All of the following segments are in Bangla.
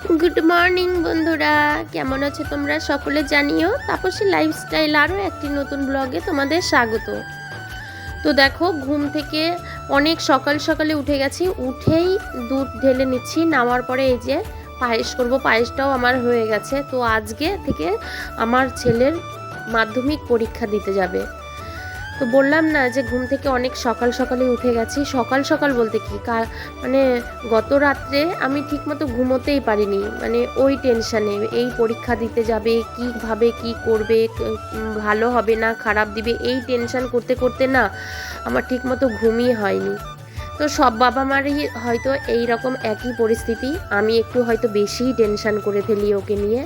গুড মর্নিং বন্ধুরা, কেমন আছো তোমরা? সকলে জানিও। তাপসী লাইফস্টাইল আরও একটি নতুন ব্লগে তোমাদের স্বাগত। তো দেখো, ঘুম থেকে অনেক সকাল সকালে উঠে গেছি। উঠেই দুধ ঢেলে নিচ্ছি, নামার পরে এই যে পায়েস করব। পায়েসটাও আমার হয়ে গেছে। তো আজকে থেকে আমার ছেলের মাধ্যমিক পরীক্ষা দিতে যাবে। তো বললাম না যে ঘুম থেকে অনেক সকাল সকালে উঠে গেছি। সকাল সকাল বলতে কি, মানে গত রাত্রে আমি ঠিকমতো ঘুমোতেই পারিনি। মানে ওই টেনশানে, এই পরীক্ষা দিতে যাবে, কীভাবে কি করবে, ভালো হবে না খারাপ দিবে, এই টেনশান করতে করতে না আমার ঠিকমতো ঘুমই হয়নি। তো সব বাবা মারই হয়তো এই রকম একই পরিস্থিতি। আমি একটু হয়তো বেশিই টেনশান করে ফেলি ওকে নিয়ে।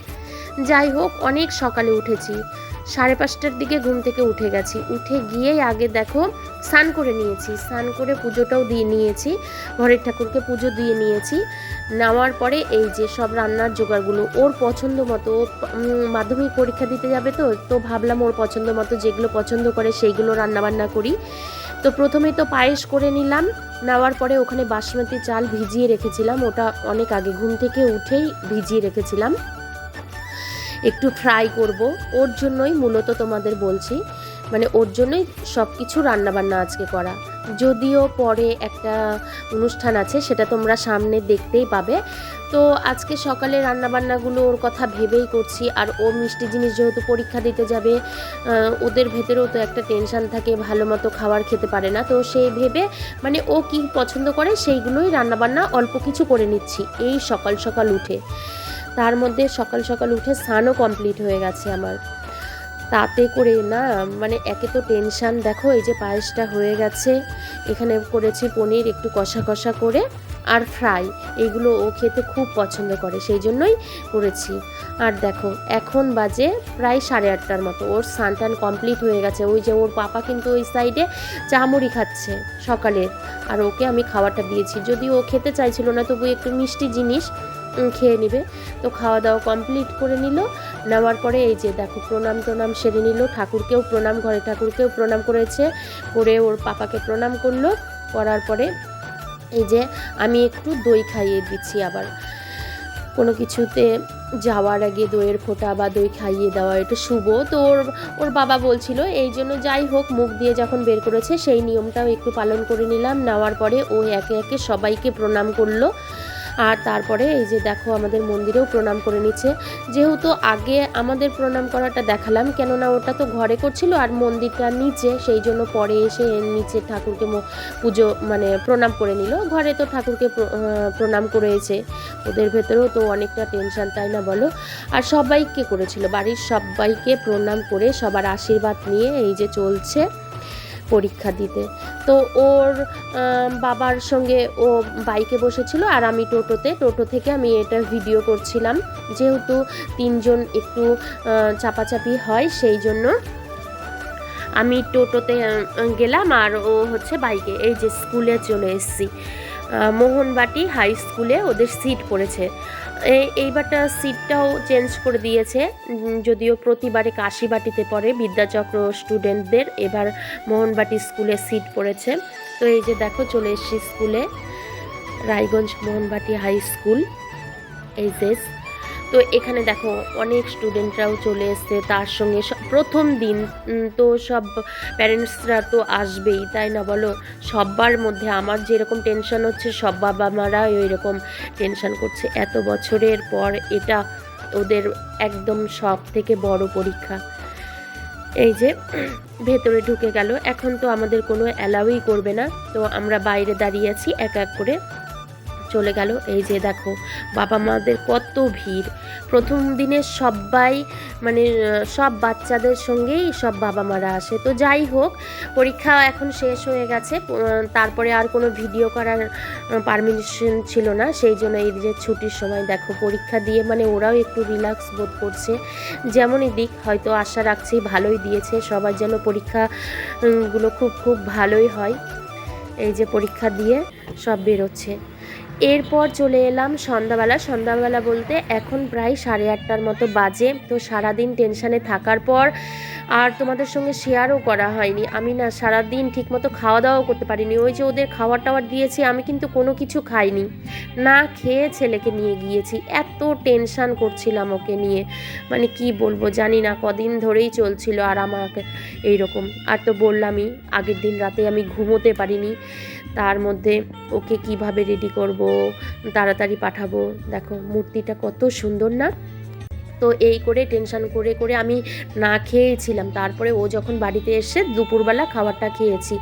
যাই হোক, অনেক সকালে উঠেছি, 5:30টার দিকে ঘুম থেকে উঠে গেছি। উঠে গিয়েই আগে দেখো স্নান করে নিয়েছি, স্নান করে পুজোটাও দিয়ে নিয়েছি, ঘরের ঠাকুরকে পুজো দিয়ে নিয়েছি। নেওয়ার পরে এই যে সব রান্নার জোগাড়গুলো ওর পছন্দ মতো, মাধ্যমিক পরীক্ষা দিতে যাবে তো ভাবলাম ওর পছন্দ মতো যেগুলো পছন্দ করে সেইগুলো রান্নাবান্না করি। তো প্রথমেই তো পায়েস করে নিলাম। নেওয়ার পরে ওখানে বাসমতি চাল ভিজিয়ে রেখেছিলাম, ওটা অনেক আগে ঘুম থেকে উঠেই ভিজিয়ে রেখেছিলাম। একটু ফ্রাই করব, ওর জন্যই মূলত তোমাদের বলছি, মানে ওর জন্যই সব কিছু রান্নাবান্না আজকে করা। যদিও পরে একটা অনুষ্ঠান আছে, সেটা তোমরা সামনে দেখতেই পাবে। তো আজকে সকালে রান্নাবান্নাগুলো ওর কথা ভেবেই করছি। আর ও মিষ্টি জিনিস যেহেতু পরীক্ষা দিতে যাবে, ওদের ভেতরেও তো একটা টেনশান থাকে, ভালো মতো খাবার খেতে পারে না। তো সেই ভেবে মানে ও কি পছন্দ করে সেইগুলোই রান্নাবান্না অল্প কিছু করে নিচ্ছি এই সকাল সকাল উঠে। তার মধ্যে সকাল সকাল উঠে স্নানও কমপ্লিট হয়ে গেছে আমার। তাতে করে না মানে একে তো টেনশান, দেখো এই যে পায়েসটা হয়ে গেছে, এখানে করেছি পনির একটু কষা কষা করে আর ফ্রাই, এইগুলো ও খেতে খুব পছন্দ করে, সেই জন্যই করেছি। আর দেখো এখন বাজে প্রায় 8:30টার মতো, ওর স্নান টান কমপ্লিট হয়ে গেছে। ওই যে ওর পাপা কিন্তু ওই সাইডে চা মুড়ি খাচ্ছে সকালে, আর ওকে আমি খাওয়াটা দিয়েছি। যদি ও খেতে চাইছিল না, তবু একটু মিষ্টি জিনিস খেয়ে নেবে। তো খাওয়া দাওয়া কমপ্লিট করে নিল। নেওয়ার পরে এই যে দেখো প্রণাম সেরে নিল, ঠাকুরকেও প্রণাম, ঘরে ঠাকুরকেও প্রণাম করেছে, করে ওর পাপাকে প্রণাম করলো। করার পরে এই যে আমি একটু দই খাইয়ে দিচ্ছি। আবার কোনো কিছুতে যাওয়ার আগে দইয়ের ফোঁটা বা দই খাইয়ে দেওয়া এটা শুভ। তো ওর বাবা বলছিল, এই জন্য যাই হোক মুখ দিয়ে যখন বের করেছে সেই নিয়মটাও একটু পালন করে নিলাম। নেওয়ার পরে ও একে একে সবাইকে প্রণাম করলো। আর তারপরে এই যে দেখো আমাদের মন্দিরেও প্রণাম করে নিচ্ছে। যেহেতু আগে আমাদের প্রণাম করাটা দেখালাম, কেননা ওটা তো ঘরে করছিল আর মন্দিরটা নিচে, সেই জন্য পরে এসে নিচে ঠাকুরকে পুজো মানে প্রণাম করে নিল। ঘরে তো ঠাকুরকে প্রণাম করেছে। ওদের ভেতরেও তো অনেকটা টেনশান, তাই না বলো? আর সবাইকে করেছিল, বাড়ির সবাইকে প্রণাম করে সবার আশীর্বাদ নিয়ে এই যে চলছে পরীক্ষা দিতে। তো ওর বাবার সঙ্গে ও বাইকে বসেছিল আর আমি টোটো থেকে আমি এটা ভিডিও করছিলাম। যেহেতু 3জন একটু চাপাচাপি হয়, সেই জন্য আমি টোটোতে গেলাম আর ও হচ্ছে বাইকে। এই যে স্কুলে চলে এসেছি, মোহনবাটি হাই স্কুলে ওদের সিট পড়েছে। এইবারটা সিটটাও চেঞ্জ করে দিয়েছে, যদিও প্রতিবারে কাশিবাটিতে পড়ে বিদ্যাচক্র স্টুডেন্টদের, এবার মোহনবাটি স্কুলে সিট পড়েছে। তো এই যে দেখো চলে এসেছি স্কুলে, রায়গঞ্জ মোহনবাটি হাই স্কুল এই যে। তো এখানে দেখো অনেক স্টুডেন্টরাও চলে এসছে, তার সঙ্গে প্রথম দিন তো সব প্যারেন্টসরা তো আসবেই, তাই না বলো? সবার মধ্যে আমার যেরকম টেনশন হচ্ছে, সব বাবা মারা ওই রকম টেনশন করছে। এত বছরের পর এটা ওদের একদম সব থেকে বড় পরীক্ষা। এই যে ভেতরে ঢুকে গেল, এখন তো আমাদের কোনো অ্যালাউই করবে না। তো আমরা বাইরে দাঁড়িয়ে আছি, এক এক করে চলে গেল। এই যে দেখো বাবা মাদের কত ভিড়। প্রথম দিনে সবাই মানে সব বাচ্চাদের সঙ্গেই সব বাবা মারা আসে। তো যাই হোক, পরীক্ষা এখন শেষ হয়ে গেছে, তারপরে আর কোনো ভিডিও করার পারমিশন ছিল না, সেই জন্য এই যে ছুটির সময় দেখো পরীক্ষা দিয়ে মানে ওরাও একটু রিল্যাক্স বোধ করছে। যেমনই দিক, হয়তো আশা রাখছি ভালোই দিয়েছে, সবার যেন পরীক্ষাগুলো খুব খুব ভালোই হয়। এই যে পরীক্ষা দিয়ে সব বেরোচ্ছে। এরপর চলে এলাম সন্ধ্যাবেলা বলতে এখন প্রায় 8:30টার মতো বাজে। তো সারাদিন টেনশানে থাকার পর আর তোমাদের সঙ্গে শেয়ারও করা হয়নি। আমি না সারাদিন ঠিকমতো খাওয়া দাওয়াও করতে পারিনি। ওই যে ওদের খাবার টাওয়ার দিয়েছি, আমি কিন্তু কোনো কিছু খাইনি, না খেয়ে ছেলেকে নিয়ে গিয়েছি। এত টেনশান করছিলাম ওকে নিয়ে, মানে কি বলবো জানি না, কদিন ধরেই চলছিল আর আমাকে এইরকম। আর তো বললামই, আগের দিন রাতে আমি ঘুমোতে পারিনি, তার মধ্যে ওকে কিভাবে রেডি করব, তাড়াতাড়ি পাঠাবো। দেখো মূর্তিটা কত সুন্দর না। তো এই করে টেনশান করে করে আমি না খেয়েছিলাম। তারপরে ও যখন বাড়িতে এসে দুপুরবেলা খাবারটা খেয়েছি।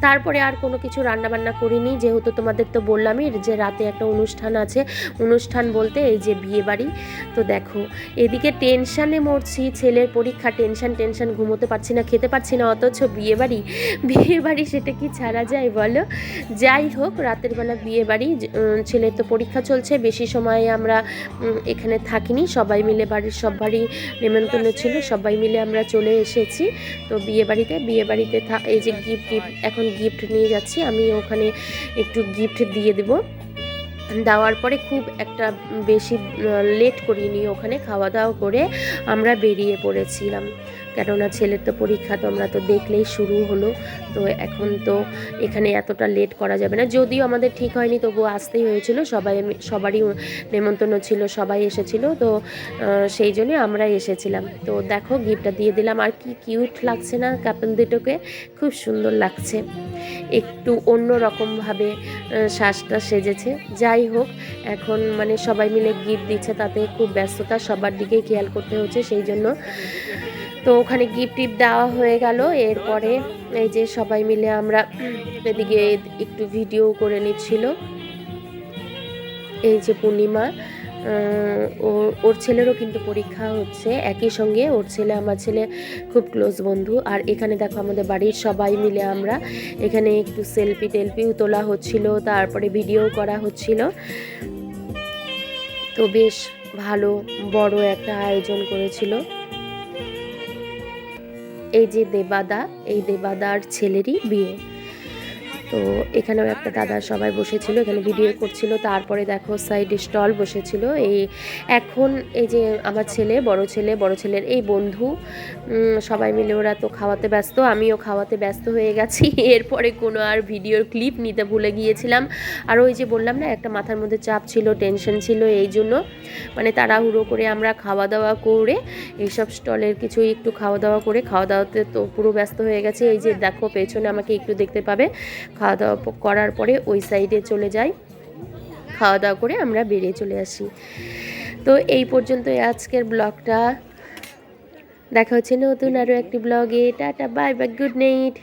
তারপরে আর কোনো কিছু রান্নাবান্না করিনি, যেহেতু তোমাদের তো বললামই যে রাতে একটা অনুষ্ঠান আছে। অনুষ্ঠান বলতে এই যে বিয়ে বাড়ি। তো দেখো এদিকে টেনশানে মরছি, ছেলের পরীক্ষা, টেনশান ঘুমোতে পারছি না, খেতে পারছি না, অথচ বিয়ে বাড়ি সেটা কি ছাড়া যায় বলো। যাই হোক, রাতের বেলা বিয়ে বাড়ি, ছেলের তো পরীক্ষা চলছে, বেশি সময় আমরা এখানে থাকিনি। সবাই মিলে বাড়ির সবারই নেমন্তন্ন ছিল, সবাই মিলে আমরা চলে এসেছি। তো বিয়ে বাড়িতে এই যে গিফট এখন গিফট নিয়ে যাচ্ছি আমি, ওখানে একটু গিফট দিয়ে দেবো। দেওয়ার পরে খুব একটা বেশি লেট করিনি, ওখানে খাওয়া দাওয়া করে আমরা বেরিয়ে পড়েছিলাম। কেননা ছেলের তো পরীক্ষা তোমরা তো দেখলেই শুরু হলো। তো এখন তো এখানে এতটা লেট করা যাবে না, যদিও আমাদের ঠিক হয়নি তবুও আসতেই হয়েছিল, সবারই নেমন্তন্ন ছিল, সবাই এসেছিল। তো সেই জন্যে আমরা এসেছিলাম। তো দেখো গিফটটা দিয়ে দিলাম, আর কি কিউট লাগছে না কাপল দুটোকে, খুব সুন্দর লাগছে। একটু অন্য রকমভাবে শ্বাসটা সেজেছে। যাই হোক, এখন মানে সবাই মিলে গিফট দিচ্ছে, তাতে খুব ব্যস্ততা, সবার দিকেই খেয়াল করতে হচ্ছে, সেই জন্য। তো ওখানে গিফট দেওয়া হয়ে গেল। এরপরে এই যে সবাই মিলে আমরা এদিকে একটু ভিডিও করে নিচ্ছিল। এই যে পূর্ণিমা, ওর ছেলেরও কিন্তু পরীক্ষা হচ্ছে একই সঙ্গে। ওর ছেলে আমার ছেলে খুব ক্লোজ বন্ধু। আর এখানে দেখো আমাদের বাড়ির সবাই মিলে আমরা এখানে একটু টেলফিও তোলা হচ্ছিল, তারপরে ভিডিও করা হচ্ছিল। তো বেশ ভালো বড় একটা আয়োজন করেছিল। এই যে দেবাদার ছেলেরই বিয়ে। তো এখানেও একটা দাদা সবাই বসেছিল, এখানে ভিডিও করছিল। তারপরে দেখো সাইড স্টল বসেছিল। এখন এই যে আমার বড় ছেলের এই বন্ধু, সবাই মিলে ওরা তো খাওয়াতে ব্যস্ত, আমিও খাওয়াতে ব্যস্ত হয়ে গেছি। এরপরে কোনো আর ভিডিওর ক্লিপ নিতে ভুলে গিয়েছিলাম। আর ওই যে বললাম না, একটা মাথার মধ্যে চাপ ছিল, টেনশন ছিল, এই জন্য মানে তাড়াহুড়ো করে আমরা খাওয়া দাওয়া করে এইসব স্টলের কিছুই একটু খাওয়া দাওয়াতে তো পুরো ব্যস্ত হয়ে গেছে। এই যে দেখো পেছনে আমাকে একটু দেখতে পাবে। খাওয়া দাওয়া করার পরে ওই সাইডে চলে যাই, খাওয়া দাওয়া করে আমরা বেরিয়ে চলে আসি। তো এই পর্যন্তই আজকের ব্লগটা। দেখা হচ্ছে নতুন আরও একটি ব্লগে। Tata, bye bye, good night.